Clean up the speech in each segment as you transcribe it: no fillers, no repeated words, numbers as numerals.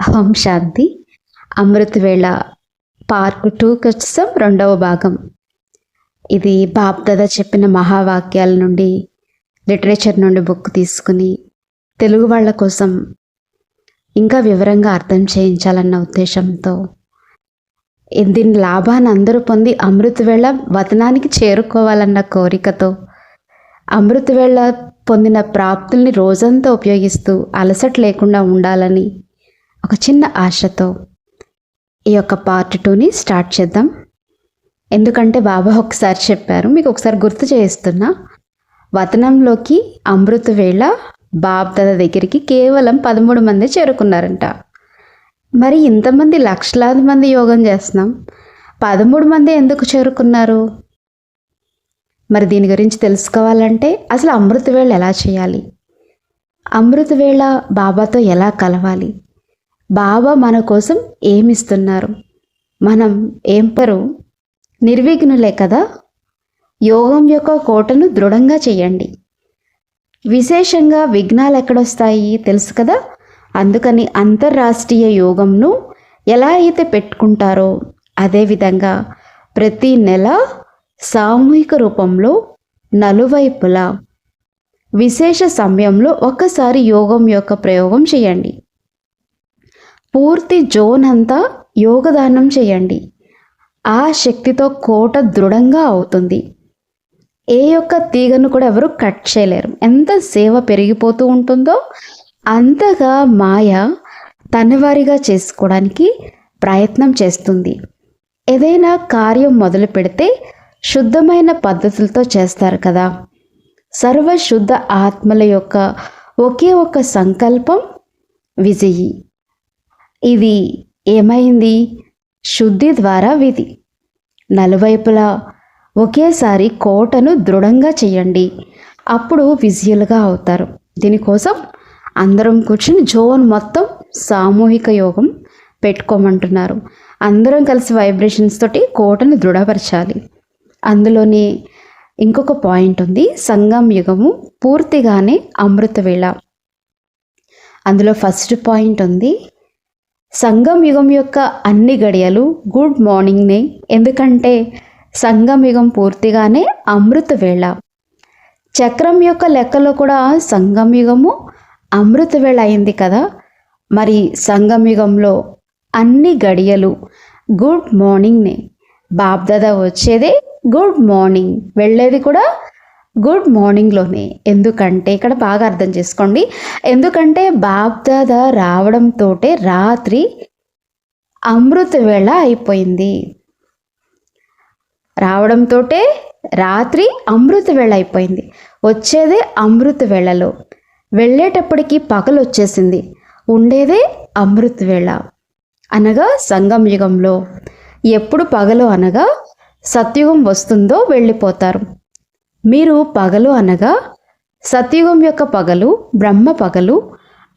ఓం శాంతి. అమృతవేళ part 2కి వచ్చేసాం. రెండవ భాగం. ఇది బాప్దాదా చెప్పిన మహావాక్యాల నుండి, లిటరేచర్ నుండి బుక్ తీసుకుని తెలుగు వాళ్ళ కోసం ఇంకా వివరంగా అర్థం చేయించాలన్న ఉద్దేశంతో దీని లాభాన్ని అందరూ పొంది అమృతవేళ వతనానికి చేరుకోవాలన్న కోరికతో, అమృతవేళ పొందిన ప్రాప్తుల్ని రోజంతా ఉపయోగిస్తూ అలసట లేకుండా ఉండాలని ఒక చిన్న ఆశతో ఈ యొక్క పార్ట్ 2ని స్టార్ట్ చేద్దాం. ఎందుకంటే బాబా ఒకసారి చెప్పారు, మీకు ఒకసారి గుర్తు చేస్తున్నా. వతనంలోకి అమృతవేళ బాబ్దాదా దగ్గరికి కేవలం 13 మంది చేరుకున్నారంట. మరి ఇంతమంది లక్షలాది మంది యోగం చేస్తున్నాం, 13 మంది ఎందుకు చేరుకున్నారు? మరి దీని గురించి తెలుసుకోవాలంటే అసలు అమృతవేళ ఎలా చేయాలి, అమృతవేళ బాబాతో ఎలా కలవాలి, బాబా మన కోసం ఏమిస్తున్నారు, మనం ఏం నిర్విఘ్నులే కదా. యోగం యొక్క కోటను దృఢంగా చేయండి. విశేషంగా విఘ్నాలు ఎక్కడొస్తాయి తెలుసు కదా. అందుకని అంతర్రాష్ట్రీయ యోగంను ఎలా అయితే పెట్టుకుంటారో అదేవిధంగా ప్రతి నెల సామూహిక రూపంలో నలువైపులా విశేష సమయంలో ఒక్కసారి యోగం యొక్క ప్రయోగం చేయండి. పూర్తి జోన్ అంతా యోగదానం చేయండి. ఆ శక్తితో కోట దృఢంగా అవుతుంది. ఏ యొక్క తీగను కూడా ఎవరు కట్ చేయలేరు. ఎంత సేవ పెరిగిపోతూ ఉంటుందో అంతగా మాయ తనవారిగా చేసుకోవడానికి ప్రయత్నం చేస్తుంది. ఏదైనా కార్యం మొదలు పెడితే శుద్ధమైన పద్ధతులతో చేస్తారు కదా. సర్వశుద్ధ ఆత్మల యొక్క ఒకే ఒక సంకల్పం విజయి. ఇది ఏమైంది? శుద్ధి ద్వారా విధి. నలువైపులా ఒకేసారి కోటను దృఢంగా చేయండి. అప్పుడు విజయులుగా అవుతారు. దీనికోసం అందరం కూర్చుని జోన్ మొత్తం సామూహిక యోగం పెట్టుకోమంటున్నారు. అందరం కలిసి వైబ్రేషన్స్ తోటి కోటను దృఢపరచాలి. అందులోనే ఇంకొక పాయింట్ ఉంది, సంగం యుగము పూర్తిగానే అమృతవేళ. అందులో ఫస్ట్ పాయింట్ ఉంది, సంగం యుగం యొక్క అన్ని గడియలు గుడ్ మార్నింగ్నే. ఎందుకంటే సంగం యుగం పూర్తిగానే అమృతవేళ. చక్రం యొక్క లెక్కలో కూడా సంగం యుగము అమృతవేళ అయింది కదా. మరి సంగం యుగంలో అన్ని గడియలు గుడ్ మార్నింగ్నే. బాబ్దాదా వచ్చేదే గుడ్ మార్నింగ్, వెళ్ళేది కూడా గుడ్ మార్నింగ్లోనే. ఎందుకంటే ఇక్కడ బాగా అర్థం చేసుకోండి, ఎందుకంటే బాబ్దాదా రావడంతో రాత్రి అమృతవేళ అయిపోయింది. రావడంతో రాత్రి అమృతవేళ అయిపోయింది. వచ్చేదే అమృతవేళలో, వెళ్ళేటప్పటికి పగలు వచ్చేసింది. ఉండేదే అమృతవేళ అనగా సంగం యుగంలో. ఎప్పుడు పగలు అనగా సత్యుగం వస్తుందో వెళ్ళిపోతారు. మీరు పగలు అనగా సత్యుగం యొక్క పగలు, బ్రహ్మ పగలు,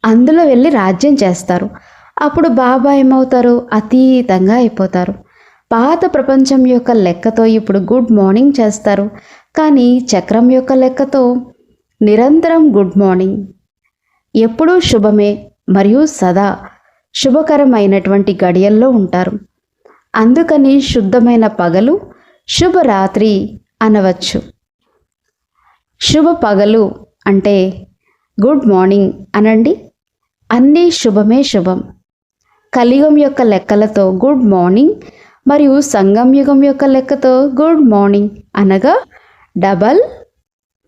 అందులో వెళ్ళి రాజ్యం చేస్తారు. అప్పుడు బాబా ఏమవుతారు? అతీతంగా అయిపోతారు. పాత ప్రపంచం యొక్క లెక్కతో ఇప్పుడు గుడ్ మార్నింగ్ చేస్తారు, కానీ చక్రం యొక్క లెక్కతో నిరంతరం గుడ్ మార్నింగ్. ఎప్పుడూ శుభమే మరియు సదా శుభకరమైనటువంటి గడియల్లో ఉంటారు. అందుకని శుద్ధమైన పగలు శుభరాత్రి అనవచ్చు. శుభ పగలు అంటే గుడ్ మార్నింగ్ అనండి. అన్నీ శుభమే శుభం. కలియుగం యొక్క లెక్కలతో గుడ్ మార్నింగ్ మరియు సంగం యుగం యొక్క లెక్కతో గుడ్ మార్నింగ్ అనగా డబల్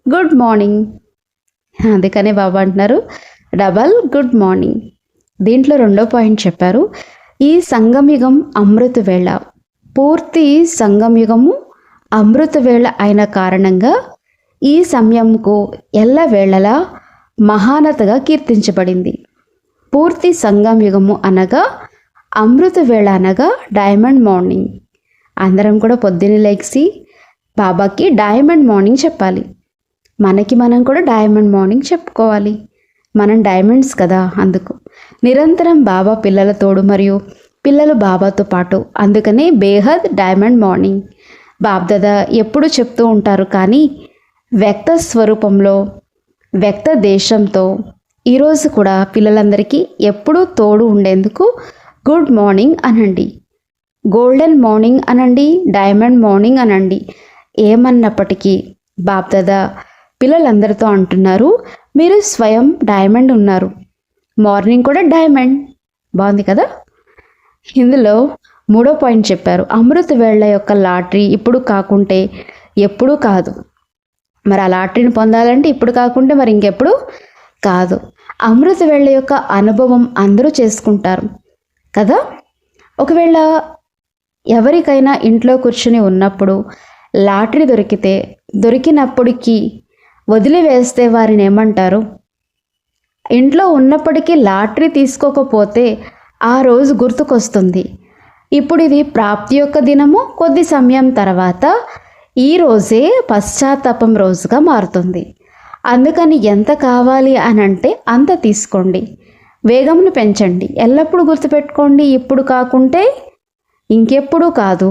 గుడ్ మార్నింగ్. అందుకనే బాబా అంటున్నారు డబల్ గుడ్ మార్నింగ్. దీంట్లో రెండో పాయింట్ చెప్పారు, ఈ సంగమయుగం అమృతవేళ. పూర్తి సంగమయుగము అమృతవేళ అయిన కారణంగా ఈ సమయంకు ఎల్లవేళలా మహానతగా కీర్తించబడింది. పూర్తి సంగం యుగము అనగా అమృతవేళ అనగా డైమండ్ మార్నింగ్. అందరం కూడా పొద్దున్నే లేచి బాబాకి డైమండ్ మార్నింగ్ చెప్పాలి. మనకి మనం కూడా డైమండ్ మార్నింగ్ చెప్పుకోవాలి. మనం డైమండ్స్ కదా. అందుకు నిరంతరం బాబా పిల్లల తోడు మరియు పిల్లలు బాబాతో పాటు. అందుకనే బేహద్ డైమండ్ మార్నింగ్. బాబ్దాదా ఎప్పుడు చెప్తూ ఉంటారు, కానీ వ్యక్త స్వరూపంలో వ్యక్త దేశంతో ఈరోజు కూడా పిల్లలందరికీ ఎప్పుడూ తోడు ఉండేందుకు గుడ్ మార్నింగ్ అనండి, గోల్డెన్ మార్నింగ్ అనండి, డైమండ్ మార్నింగ్ అనండి. ఏమన్నప్పటికీ బాప్దాదా పిల్లలందరితో అంటున్నారు, మీరు స్వయం డైమండ్ ఉన్నారు, మార్నింగ్ కూడా డైమండ్. బాగుంది కదా. ఇందులో 3వ పాయింట్ చెప్పారు, అమృత వేళ్ల యొక్క లాటరీ ఇప్పుడు కాకుంటే ఎప్పుడూ కాదు. మరి ఆ లాటరీని పొందాలంటే ఇప్పుడు కాకుంటే మరి ఇంకెప్పుడు కాదు. అమృత వేళ్ల యొక్క అనుభవం అందరూ చేసుకుంటారు కదా. ఒకవేళ ఎవరికైనా ఇంట్లో కూర్చుని ఉన్నప్పుడు లాటరీ దొరికినప్పటికీ వదిలివేస్తే వారిని ఏమంటారు? ఇంట్లో ఉన్నప్పటికీ లాటరీ తీసుకోకపోతే ఆ రోజు గుర్తుకొస్తుంది. ఇప్పుడు ఇది ప్రాప్తి యొక్క దినము. కొద్ది సమయం తర్వాత ఈ రోజే పశ్చాత్తాపం రోజుగా మారుతుంది. అందుకని ఎంత కావాలి అని అంటే అంత తీసుకోండి, వేగమును పెంచండి. ఎల్లప్పుడూ గుర్తుపెట్టుకోండి, ఇప్పుడు కాకుంటే ఇంకెప్పుడు కాదు,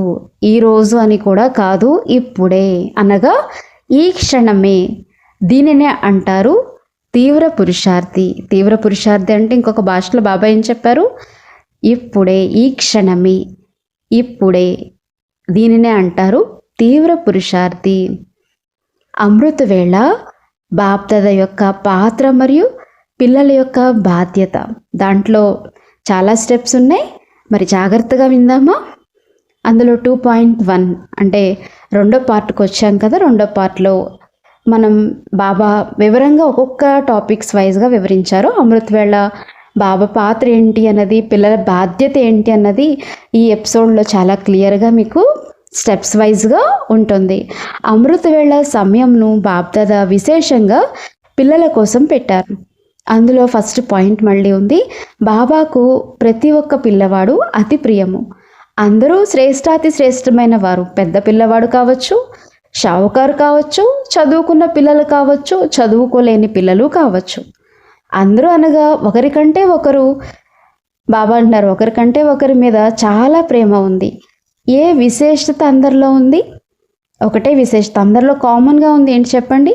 ఈరోజు అని కూడా కాదు, ఇప్పుడే అనగా ఈ క్షణమే. దీనినే అంటారు తీవ్ర పురుషార్థి. తీవ్ర పురుషార్థి అంటే ఇంకొక భాషలో బాబా ఏం చెప్పారు? ఇప్పుడే, ఈ క్షణమే, ఇప్పుడే. దీనినే అంటారు తీవ్ర పురుషార్థి. అమృతవేళ బాప్దాద యొక్క పాత్ర మరియు పిల్లల యొక్క బాధ్యత. దాంట్లో చాలా స్టెప్స్ ఉన్నాయి, మరి జాగ్రత్తగా విందామా? అందులో 2.1 అంటే 2వ పార్ట్కి వచ్చాం కదా. 2వ పార్ట్లో మనం బాబా వివరంగా ఒక్కొక్క టాపిక్స్ వైజ్గా వివరించారు. అమృతవేళ బాబా పాత్ర ఏంటి అన్నది, పిల్లల బాధ్యత ఏంటి అన్నది ఈ ఎపిసోడ్లో చాలా క్లియర్గా మీకు స్టెప్స్ వైజ్గా ఉంటుంది. అమృతవేళ సమయంను బాప్దాదా విశేషంగా పిల్లల కోసం పెట్టారు. అందులో ఫస్ట్ పాయింట్ మళ్ళీ ఉంది, బాబాకు ప్రతి ఒక్క పిల్లవాడు అతి ప్రియము. అందరూ శ్రేష్టాతి శ్రేష్టమైన వారు. పెద్ద పిల్లవాడు కావచ్చు, షావుకారు కావచ్చు, చదువుకున్న పిల్లలు కావచ్చు, చదువుకోలేని పిల్లలు కావచ్చు. అందరూ అనగా ఒకరికంటే ఒకరు, బాబా అంటారు ఒకరికంటే ఒకరి మీద చాలా ప్రేమ ఉంది. ఏ విశేషత అందరిలో ఉంది? ఒకటే విశేషత అందరిలో కామన్గా ఉంది. ఏంటి చెప్పండి?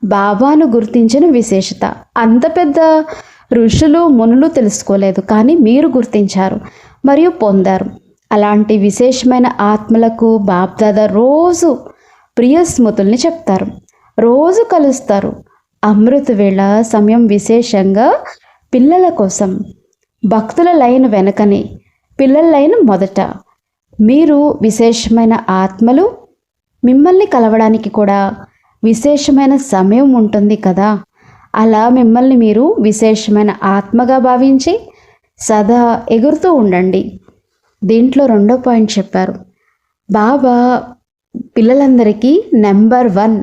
బాబాను గుర్తించిన విశేషత. అంత పెద్ద ఋషులు మునులు తెలుసుకోలేదు, కానీ మీరు గుర్తించారు మరియు పొందారు. అలాంటి విశేషమైన ఆత్మలకు బాప్దాదా రోజు ప్రియ స్మృతుల్ని చెప్తారు, రోజు కలుస్తారు. అమృతవేళ సమయం విశేషంగా పిల్లల కోసం. భక్తుల లైన్ వెనకనే, పిల్లల లైన్ మొదట. మీరు విశేషమైన ఆత్మలు, మిమ్మల్ని కలవడానికి కూడా విశేషమైన సమయం ఉంటుంది కదా. అలా మిమ్మల్ని మీరు విశేషమైన ఆత్మగా భావించి సదా ఎగురుతూ ఉండండి. దీంట్లో 2వ పాయింట్ చెప్పారు, బాబా పిల్లలందరికీ నెంబర్ 1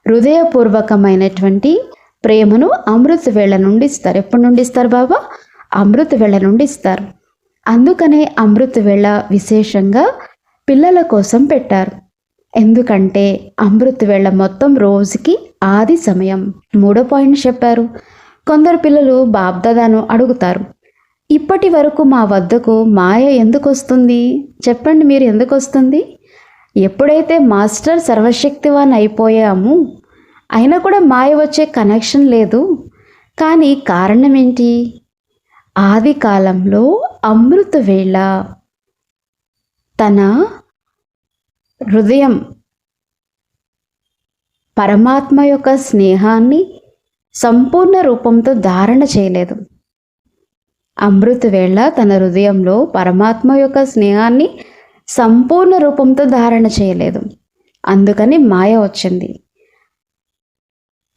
హృదయపూర్వకమైనటువంటి ప్రేమను అమృతవేళ నుండి ఇస్తారు. ఎప్పటి నుండి ఇస్తారు బాబా? అమృతవేళ నుండి ఇస్తారు. అందుకనే అమృతవేళ విశేషంగా పిల్లల కోసం పెట్టారు. ఎందుకంటే అమృతవేళ మొత్తం రోజుకి ఆది సమయం. 3వ పాయింట్ చెప్పారు, కొందరు పిల్లలు బాప్దాదాను అడుగుతారు, ఇప్పటి వరకు మా వద్దకు మాయ ఎందుకు వస్తుంది? చెప్పండి, మీరు ఎందుకు వస్తుంది? ఎప్పుడైతే మాస్టర్ సర్వశక్తివాన్ అయిపోయాము, అయినా కూడా మాయ వచ్చే కనెక్షన్ లేదు. కానీ కారణం ఏంటి? ఆది కాలంలో అమృతవేళ తన హృదయం పరమాత్మ యొక్క స్నేహాన్ని సంపూర్ణ రూపంతో ధారణ చేయలేదు. అమృతవేళ తన హృదయంలో పరమాత్మ యొక్క స్నేహాన్ని సంపూర్ణ రూపంతో ధారణ చేయలేదు. అందుకని మాయ వచ్చింది.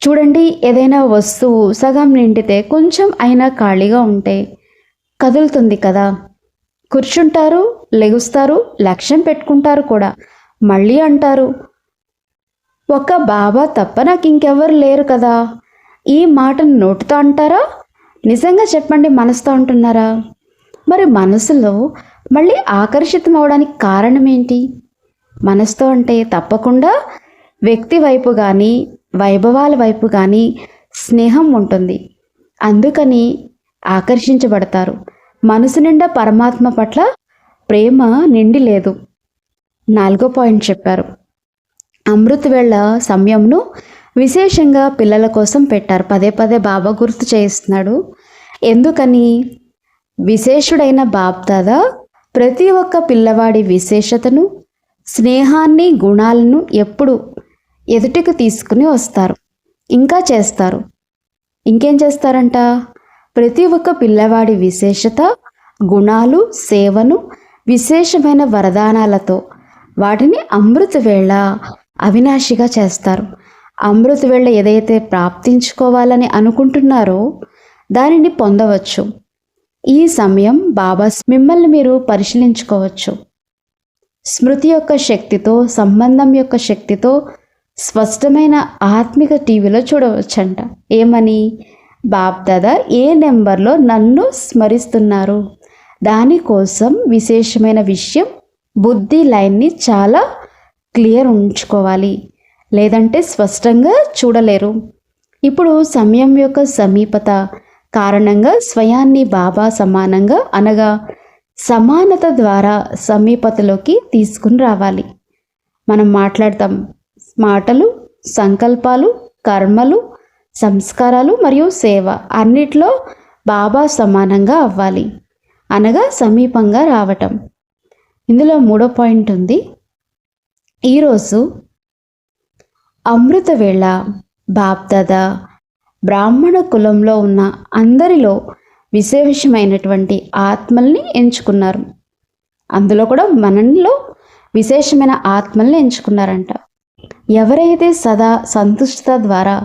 చూడండి, ఏదైనా వస్తువు సగం నిండితే కొంచెం అయినా ఖాళీగా ఉంటే కదులుతుంది కదా. కూర్చుంటారు, లెగుస్తారు, లక్ష్యం పెట్టుకుంటారు కూడా. మళ్ళీ అంటారు, ఒక్క బాబా తప్ప నాకు ఇంకెవ్వరు లేరు కదా. ఈ మాటను నోటితో అంటారా? నిజంగా చెప్పండి, మనసుతో అంటున్నారా? మరి మనసులో మళ్ళీ ఆకర్షితం అవడానికి కారణం ఏంటి? మనసుతో అంటే తప్పకుండా వ్యక్తి వైపు కానీ వైభవాల వైపు కానీ స్నేహం ఉంటుంది. అందుకని ఆకర్షించబడతారు. మనసు నిండా పరమాత్మ పట్ల ప్రేమ నిండి లేదు. 4వ పాయింట్ చెప్పారు, అమృతవేళ సమయంను విశేషంగా పిల్లల కోసం పెట్టారు. పదే పదే బాబా గుర్తు చేయిస్తున్నాడు. ఎందుకని? విశేషుడైన బాప్దాదా ప్రతి ఒక్క పిల్లవాడి విశేషతను, స్నేహాన్ని, గుణాలను ఎప్పుడు ఎదుటికి తీసుకుని వస్తారు, ఇంకా చేస్తారు. ఇంకేం చేస్తారంట? ప్రతి ఒక్క పిల్లవాడి విశేషత, గుణాలు, సేవను విశేషమైన వరదానాలతో వాటిని అమృతవేళ అవినాశిగా చేస్తారు. అమృతవేళ ఏదైతే ప్రాప్తించుకోవాలని అనుకుంటున్నారో దానిని పొందవచ్చు. ఈ సమయం బాబా మిమ్మల్ని మీరు పరిశీలించుకోవచ్చు. స్మృతి యొక్క శక్తితో, సంబంధం యొక్క శక్తితో స్పష్టమైన ఆత్మిక టీవీలో చూడవచ్చంట. ఏమని? బాప్దాదా ఏ నెంబర్లో నన్ను స్మరిస్తున్నారు, దానికోసం విశేషమైన విషయం బుద్ధి లైన్ని చాలా క్లియర్ ఉంచుకోవాలి, లేదంటే స్పష్టంగా చూడలేరు. ఇప్పుడు సమయం యొక్క సమీపత కారణంగా స్వయాన్ని బాబా సమానంగా, అనగా సమానత ద్వారా సమీపతలోకి తీసుకుని రావాలి. మనం మాట్లాడతాం. మాటలు, సంకల్పాలు, కర్మలు, సంస్కారాలు మరియు సేవ అన్నిట్లో బాబా సమానంగా అవ్వాలి, అనగా సమీపంగా రావటం. ఇందులో 3వ పాయింట్ ఉంది. ఈరోజు అమృతవేళ బాప్దాదా బ్రాహ్మణ కులంలో ఉన్న అందరిలో విశేషమైనటువంటి ఆత్మల్ని ఎంచుకున్నారు. అందులో కూడా మనలో విశేషమైన ఆత్మల్ని ఎంచుకున్నారంట. ఎవరైతే సదా సంతుష్టత ద్వారా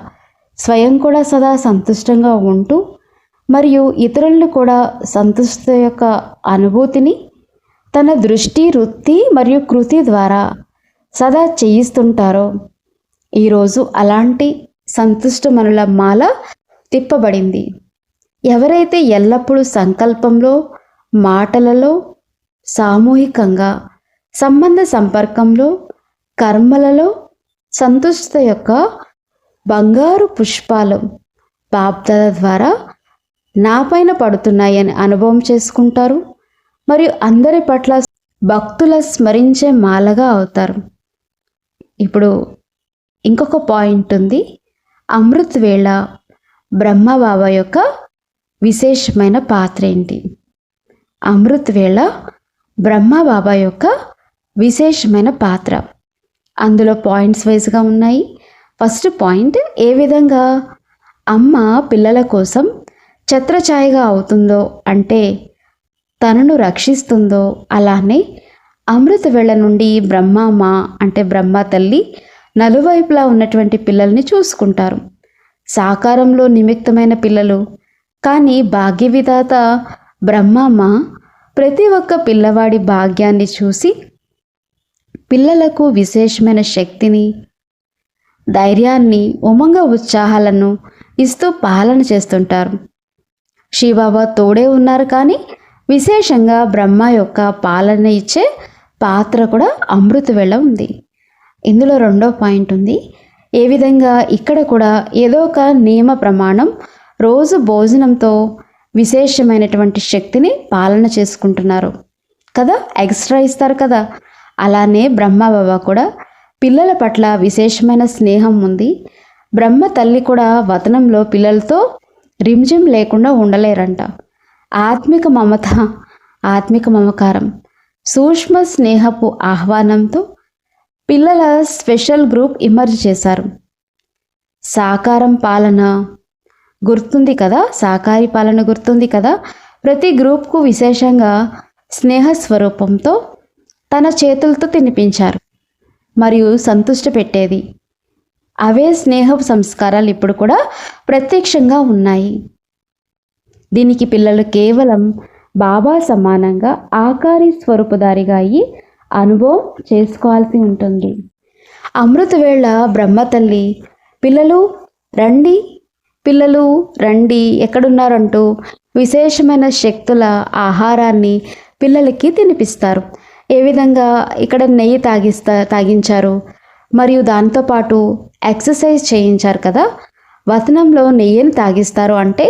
స్వయం కూడా సదా సంతుష్టంగా ఉంటూ మరియు ఇతరులను కూడా సంతుష్ట యొక్క అనుభూతిని తన దృష్టి, వృత్తి మరియు కృతి ద్వారా సదా చేయిస్తుంటారో, ఈరోజు అలాంటి సంతుష్ట మనుల మాల తిప్పబడింది. ఎవరైతే ఎల్లప్పుడూ సంకల్పంలో, మాటలలో, సామూహికంగా, సంబంధ సంపర్కంలో, కర్మలలో సంతుష్ట యొక్క బంగారు పుష్పాలు బాప్దాదా ద్వారా నాపైన పడుతున్నాయని అనుభవం చేసుకుంటారు మరియు అందరి పట్ల భక్తుల స్మరించే మాలగా అవుతారు. ఇప్పుడు ఇంకొక పాయింట్ ఉంది. అమృతవేళ బ్రహ్మబాబా యొక్క విశేషమైన పాత్ర ఏంటి? అమృతవేళ బ్రహ్మబాబా యొక్క విశేషమైన పాత్ర, అందులో పాయింట్స్ వైజ్గా ఉన్నాయి. ఫస్ట్ పాయింట్, ఏ విధంగా అమ్మ పిల్లల కోసం ఛత్రఛాయగా అవుతుందో, అంటే తనను రక్షిస్తుందో, అలానే అమృతవేళ నుండి బ్రహ్మమ్మ అంటే బ్రహ్మ తల్లి నలువైపులా ఉన్నటువంటి పిల్లల్ని చూసుకుంటారు. సాకారంలో నిమిత్తమైన పిల్లలు, కానీ భాగ్య విధాత బ్రహ్మమ్మ ప్రతి ఒక్క పిల్లవాడి భాగ్యాన్ని చూసి పిల్లలకు విశేషమైన శక్తిని, ధైర్యాన్ని, ఉమంగ ఉత్సాహాలను ఇస్తూ పాలన చేస్తుంటారు. శివబాబా తోడే ఉన్నారు, కానీ విశేషంగా బ్రహ్మ యొక్క పాలన ఇచ్చే పాత్ర కూడా అమృతవేళ ఉంది. ఇందులో 2వ పాయింట్ ఉంది. ఏ విధంగా ఇక్కడ కూడా ఏదో ఒక నియమ ప్రమాణం, రోజు భోజనంతో విశేషమైనటువంటి శక్తిని పాలన చేసుకుంటున్నారు కదా, ఎక్స్ట్రా ఇస్తారు కదా. అలానే బ్రహ్మబాబా కూడా పిల్లల పట్ల విశేషమైన స్నేహం ఉంది. బ్రహ్మ తల్లి కూడా వతనంలో పిల్లలతో రిమ్జిమ్ లేకుండా ఉండలేరంట. ఆత్మిక మమత, ఆత్మిక మమకారం, సూక్ష్మ స్నేహపు ఆహ్వానంతో పిల్లల స్పెషల్ గ్రూప్ ఇమర్జ్ చేశారు. సాకారం పాలన గుర్తుంది కదా, సాకారి పాలన గుర్తుంది కదా. ప్రతి గ్రూప్కు విశేషంగా స్నేహ స్వరూపంతో తన చేతులతో తినిపించారు మరియు సంతుష్టి పెట్టేది. అవే స్నేహపు సంస్కారాలు ఇప్పుడు కూడా ప్రత్యక్షంగా ఉన్నాయి. దీనికి పిల్లలు కేవలం బాబా సమానంగా ఆకారి స్వరూపధారిగా అయ్యి అనుభవం చేసుకోవాల్సి ఉంటుంది. అమృతవేళ బ్రహ్మతల్లి పిల్లలు రండి, పిల్లలు రండి, ఎక్కడున్నారంటూ విశేషమైన శక్తుల ఆహారాన్ని పిల్లలకి తినిపిస్తారు. ఏ విధంగా ఇక్కడ నెయ్యి తాగించారు మరియు దాంతోపాటు ఎక్సర్సైజ్ చేయించారు కదా. వతనంలో నెయ్యిని తాగిస్తారు అంటే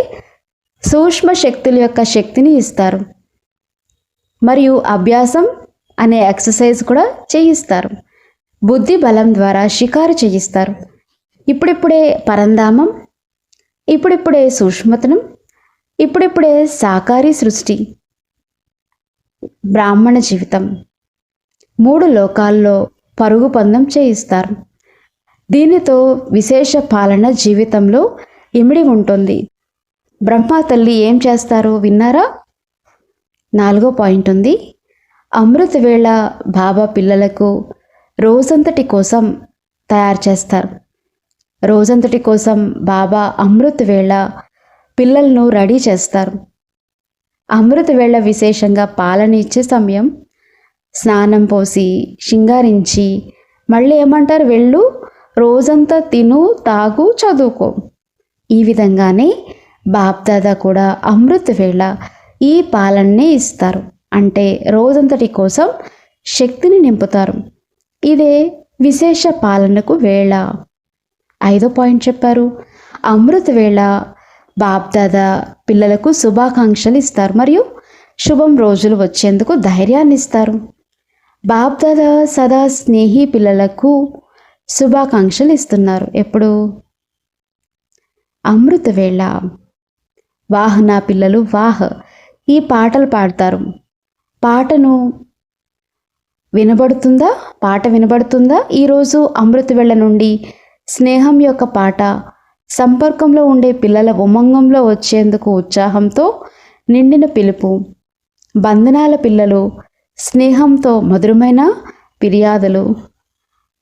సూక్ష్మ శక్తుల యొక్క శక్తిని ఇస్తారు మరియు అభ్యాసం అనే ఎక్సర్సైజ్ కూడా చేయిస్తారు. బుద్ధి బలం ద్వారా షికారు చేయిస్తారు. ఇప్పుడిప్పుడే పరంధామం, ఇప్పుడిప్పుడే సూక్ష్మతనం, ఇప్పుడిప్పుడే సాకారి సృష్టి, బ్రాహ్మణ జీవితం, 3 లోకాల్లో పరుగు పందెం చేయిస్తారు. దీనితో విశేష పాలన జీవితంలో ఇమిడి ఉంటుంది. బ్రహ్మ తల్లి ఏం చేస్తారు విన్నారా? 4వ పాయింట్ ఉంది. అమృత వేళ బాబా పిల్లలకు రోజంతటి కోసం తయారు చేస్తారు. రోజంతటి కోసం బాబా అమృత వేళ పిల్లలను రెడీ చేస్తారు. అమృత వేళ విశేషంగా పాలన ఇచ్చే సమయం. స్నానం పోసి శృంగారించి మళ్ళీ ఏమంటారు, వెళ్ళు రోజంతా తిను, తాగు, చదువుకో. ఈ విధంగానే బాప్దాదా కూడా అమృత వేళ ఈ పాలననే ఇస్తారు. అంటే రోజంతటి కోసం శక్తిని నింపుతారు. ఇదే విశేష పాలనకు వేళ. 5వ పాయింట్ చెప్పారు. అమృత వేళ బాప్దాదా పిల్లలకు శుభాకాంక్షలు ఇస్తారు మరియు శుభం రోజులు వచ్చేందుకు ధైర్యాన్ని ఇస్తారు. బాప్దాదా సదా స్నేహి పిల్లలకు శుభాకాంక్షలు ఇస్తున్నారు. ఎప్పుడు? అమృత వేళ. వాహన పిల్లలు వాహ్ ఈ పాటలు పాడతారు. పాటను వినబడుతుందా? పాట వినబడుతుందా? ఈరోజు అమృత వేళ నుండి స్నేహం యొక్క పాట సంపర్కంలో ఉండే పిల్లల ఉమంగంలో వచ్చేందుకు ఉత్సాహంతో నిండిన పిలుపు. బంధనాల పిల్లలు స్నేహంతో మధురమైన ఫిర్యాదులు.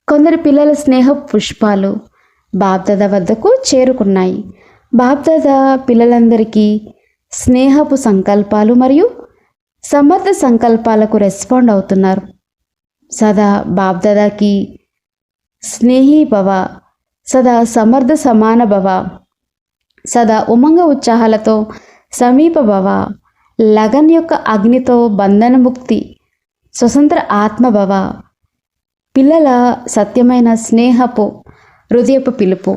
కొందరు పిల్లల స్నేహ పుష్పాలు బాప్దాదా వద్దకు చేరుకున్నాయి. బాప్దాదా పిల్లలందరికీ స్నేహపు సంకల్పాలు మరియు సమర్థ సంకల్పాలకు రెస్పాండ్ అవుతున్నారు. సదా బాప్దాదాకి స్నేహి భవ, సదా సమర్థ సమాన భవ, సదా ఉమంగ ఉత్సాహాలతో సమీప భవ, లగన్ యొక్క అగ్నితో బంధనముక్తి, స్వతంత్ర ఆత్మభవ. పిల్లల సత్యమైన స్నేహపు హృదయపు పిలుపు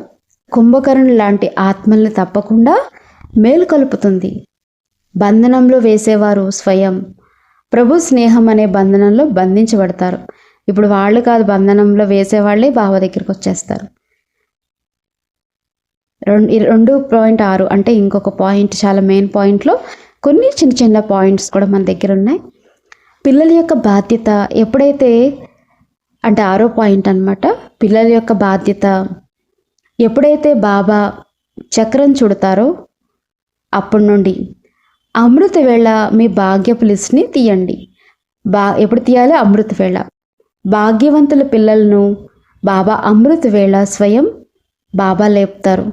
కుంభకర్ణులు లాంటి ఆత్మల్ని తప్పకుండా మేలుకొలుపుతుంది. బంధనంలో వేసేవారు స్వయం ప్రభు స్నేహం అనే బంధనంలో బంధించబడతారు. ఇప్పుడు వాళ్ళు కాదు, బంధనంలో వేసేవాళ్ళే బాబా దగ్గరికి వచ్చేస్తారు. 2.6 అంటే ఇంకొక పాయింట్, చాలా మెయిన్ పాయింట్లో కొన్ని చిన్న చిన్న పాయింట్స్ కూడా మన దగ్గర ఉన్నాయి. పిల్లల యొక్క బాధ్యత ఎప్పుడైతే, అంటే 6వ పాయింట్ అన్నమాట, పిల్లల యొక్క బాధ్యత ఎప్పుడైతే బాబా చక్రం చుడతారో అప్పటి నుండి అమృత వేళ మీ భాగ్యపు లిస్ట్ని తీయండి. ఎప్పుడు తీయాలి? అమృత వేళ. భాగ్యవంతుల పిల్లలను బాబా అమృత వేళ స్వయం బాబా లేపుతారు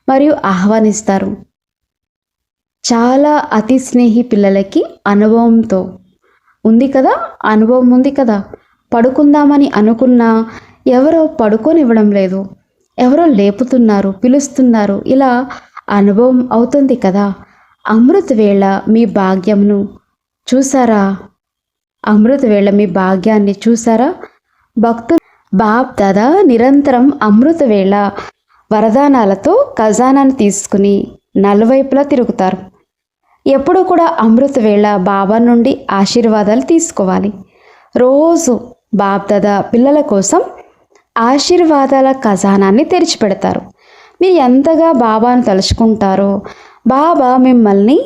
మరియు ఆహ్వానిస్తారు. చాలా అతి స్నేహి పిల్లలకి అనుభవంతో ఉంది కదా, అనుభవం ఉంది కదా. పడుకుందామని అనుకున్నా ఎవరో పడుకోనివ్వడం లేదు, ఎవరో లేపుతున్నారు, పిలుస్తున్నారు, ఇలా అనుభవం అవుతుంది కదా. అమృత వేళ మీ భాగ్యంను చూసారా? అమృత వేళ మీ భాగ్యాన్ని చూసారా? భక్తులు బాప్దాదా నిరంతరం అమృత వేళ వరదానాలతో ఖజానాను తీసుకుని నలువైపులా తిరుగుతారు. ఎప్పుడూ కూడా అమృత వేళ బాబా నుండి ఆశీర్వాదాలు తీసుకోవాలి. రోజు బాప్దాదా పిల్లల కోసం ఆశీర్వాదాల ఖజానాన్ని తెరిచిపెడతారు. మీరు ఎంతగా బాబాను తలుచుకుంటారో బాబా మిమ్మల్ని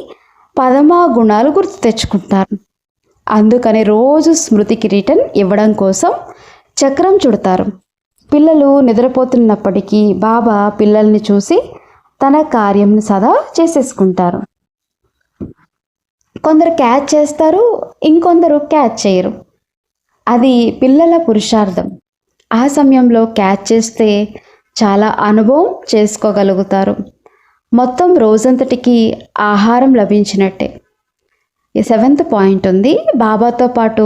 పదమా గుణాలు గుర్తు తెచ్చుకుంటారు. అందుకని రోజు స్మృతి కిరీటం ఇవ్వడం కోసం చక్రం చుడతారు. పిల్లలు నిద్రపోతున్నప్పటికీ బాబా పిల్లల్ని చూసి తన కార్యంని సదా చేసేసుకుంటారు. కొందరు క్యాచ్ చేస్తారు, ఇంకొందరు క్యాచ్ చేయరు. అది పిల్లల పురుషార్థం. ఆ సమయంలో క్యాచ్ చేస్తే చాలా అనుభవం చేసుకోగలుగుతారు. మొత్తం రోజంతటికి ఆహారం లభించినట్టే. 7th పాయింట్ ఉంది. బాబాతో పాటు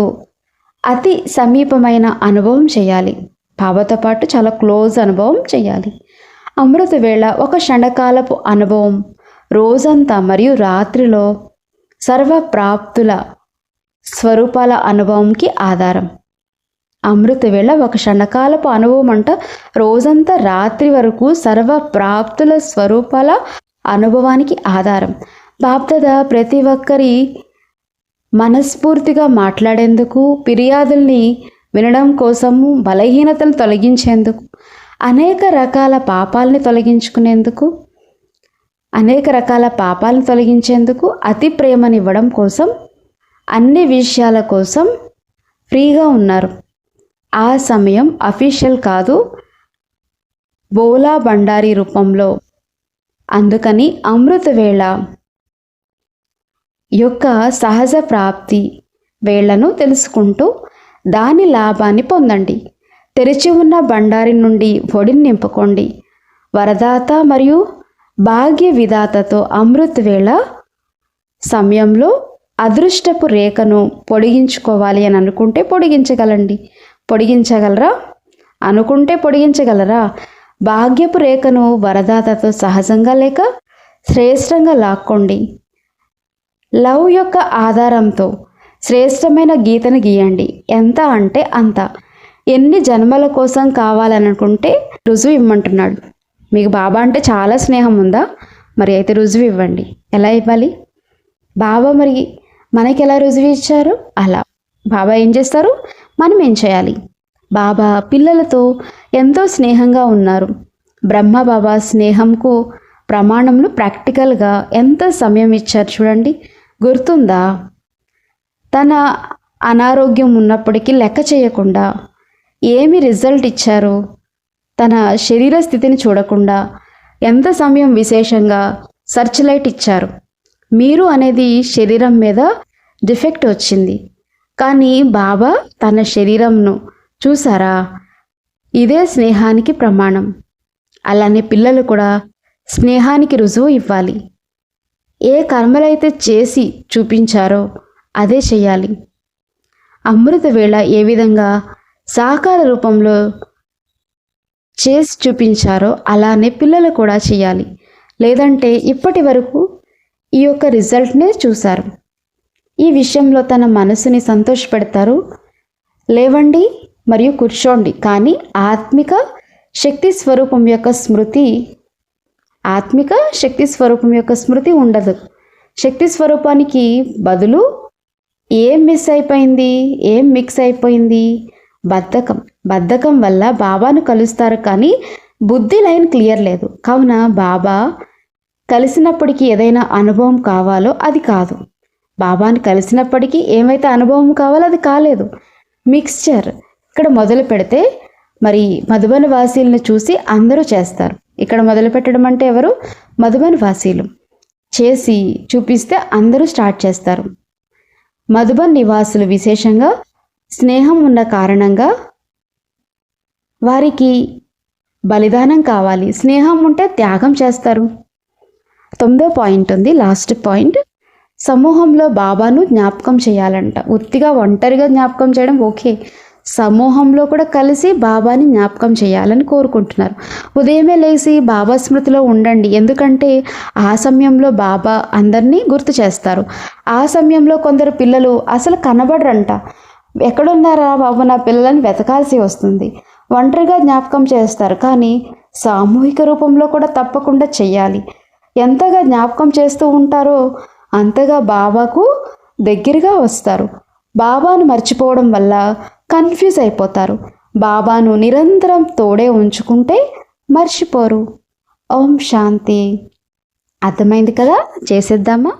అతి సమీపమైన అనుభవం చేయాలి. బాబాతో పాటు చాలా క్లోజ్ అనుభవం చేయాలి. అమృత వేళ ఒక క్షణకాలపు అనుభవం రోజంతా మరియు రాత్రిలో సర్వప్రాప్తుల స్వరూపాల అనుభవంకి ఆధారం. అమృత వేళ ఒక క్షణకాలపు అనుభవం అంట రోజంతా రాత్రి వరకు సర్వప్రాప్తుల స్వరూపాల అనుభవానికి ఆధారం. బాప్దాదా ప్రతి ఒక్కరి మనస్ఫూర్తిగా మాట్లాడేందుకు, ఫిర్యాదుల్ని వినడం కోసము, బలహీనతలు తొలగించేందుకు అనేక రకాల పాపాలని తొలగించేందుకు అతి ప్రేమనివ్వడం కోసం, అన్ని విషయాల కోసం ఫ్రీగా ఉన్నారు. ఆ సమయం అఫీషియల్ కాదు, బోలా బండారి రూపంలో. అందుకని అమృత వేళ యొక్క సహజ ప్రాప్తి వేళ్లను తెలుసుకుంటూ దాని లాభాన్ని పొందండి. తెరిచి ఉన్న బండారి నుండి ఒడిని నింపుకోండి. వరదాత మరియు భాగ్య విధాతతో అమృత వేళ సమయంలో అదృష్టపు రేఖను పొడిగించుకోవాలి అని అనుకుంటే పొడిగించగలరా? అనుకుంటే పొడిగించగలరా? భాగ్యపు రేఖను వరదాతతో సహజంగా లేక శ్రేష్టంగా లాక్కోండి. లవ్ యొక్క ఆధారంతో శ్రేష్టమైన గీతను గీయండి. ఎంత అంటే అంత. ఎన్ని జన్మల కోసం కావాలనుకుంటే రుజువు ఇవ్వమంటున్నాడు. మీకు బాబా అంటే చాలా స్నేహం ఉందా? మరి అయితే రుజువు ఇవ్వండి. ఎలా ఇవ్వాలి? బాబా మరి మనకి ఎలా రుజువు ఇచ్చారు? అలా బాబా ఏం చేస్తారు, మనం ఏం చేయాలి? బాబా పిల్లలతో ఎంతో స్నేహంగా ఉన్నారు. బ్రహ్మ బాబా స్నేహంకు ప్రమాణంలో ప్రాక్టికల్గా ఎంత సమయం ఇచ్చారు చూడండి. గుర్తుందా? తన అనారోగ్యం ఉన్నప్పటికీ లెక్క చేయకుండా ఏమి రిజల్ట్ ఇచ్చారు? తన శరీర స్థితిని చూడకుండా ఎంత సమయం విశేషంగా సర్చ్ లైట్ ఇచ్చారు. మీరు అనేది శరీరం మీద డిఫెక్ట్ వచ్చింది, కానీ బాబా తన శరీరంను చూసారా? ఇదే స్నేహానికి ప్రమాణం. అలానే పిల్లలు కూడా స్నేహానికి రుజువు ఇవ్వాలి. ఏ కర్మలైతే చేసి చూపించారో అదే చెయ్యాలి. అమృత వేళ ఏ విధంగా సాకార రూపంలో చేసి చూపించారో అలానే పిల్లలు కూడా చేయాలి. లేదంటే ఇప్పటి వరకు ఈ యొక్క రిజల్ట్నే చూశారు. ఈ విషయంలో తన మనసుని సంతోషపెడతారు. లేవండి మరియు కూర్చోండి, కానీ ఆత్మిక శక్తి స్వరూపం యొక్క స్మృతి ఉండదు. శక్తి స్వరూపానికి బదులు ఏం మిక్స్ అయిపోయింది? బద్ధకం వల్ల బాబాను కలుస్తారు, కానీ బుద్ధి లైన్ క్లియర్ లేదు. కావున బాబా కలిసినప్పటికీ ఏదైనా అనుభవం కావాలో అది కాదు. బాబాను కలిసినప్పటికీ ఏమైతే అనుభవం కావాలో అది కాలేదు. మిక్స్చర్ ఇక్కడ మొదలు పెడితే మరి మధుబన్ వాసీలను చూసి అందరూ చేస్తారు. ఇక్కడ మొదలు పెట్టడం అంటే ఎవరు? మధుబన్ వాసీలు చేసి చూపిస్తే అందరూ స్టార్ట్ చేస్తారు. మధుబన్ నివాసులు విశేషంగా స్నేహం ఉన్న కారణంగా వారికి బలిదానం కావాలి. స్నేహం ఉంటే త్యాగం చేస్తారు. 9వ పాయింట్ ఉంది, లాస్ట్ పాయింట్. సమూహంలో బాబాను జ్ఞాపకం చేయాలంట. ఉత్తిగా ఒంటరిగా జ్ఞాపకం చేయడం ఓకే, సమూహంలో కూడా కలిసి బాబాని జ్ఞాపకం చేయాలని కోరుకుంటున్నారు. ఉదయమే లేచి బాబా స్మృతిలో ఉండండి. ఎందుకంటే ఆ సమయంలో బాబా అందరినీ గుర్తు చేస్తారు. ఆ సమయంలో కొందరు పిల్లలు అసలు కనబడరంట. ఎక్కడున్నారా బాబు నా పిల్లలని వెతకాల్సి వస్తుంది. ఒంటరిగా జ్ఞాపకం చేస్తారు, కానీ సామూహిక రూపంలో కూడా తప్పకుండా చెయ్యాలి. ఎంతగా జ్ఞాపకం చేస్తూ ఉంటారో అంతగా బాబాకు దగ్గరగా వస్తారు. బాబాను మర్చిపోవడం వల్ల కన్ఫ్యూజ్ అయిపోతారు. బాబాను నిరంతరం తోడే ఉంచుకుంటే మర్చిపోరు. ఓం శాంతి. అర్థమైంది కదా? చేసేద్దామా?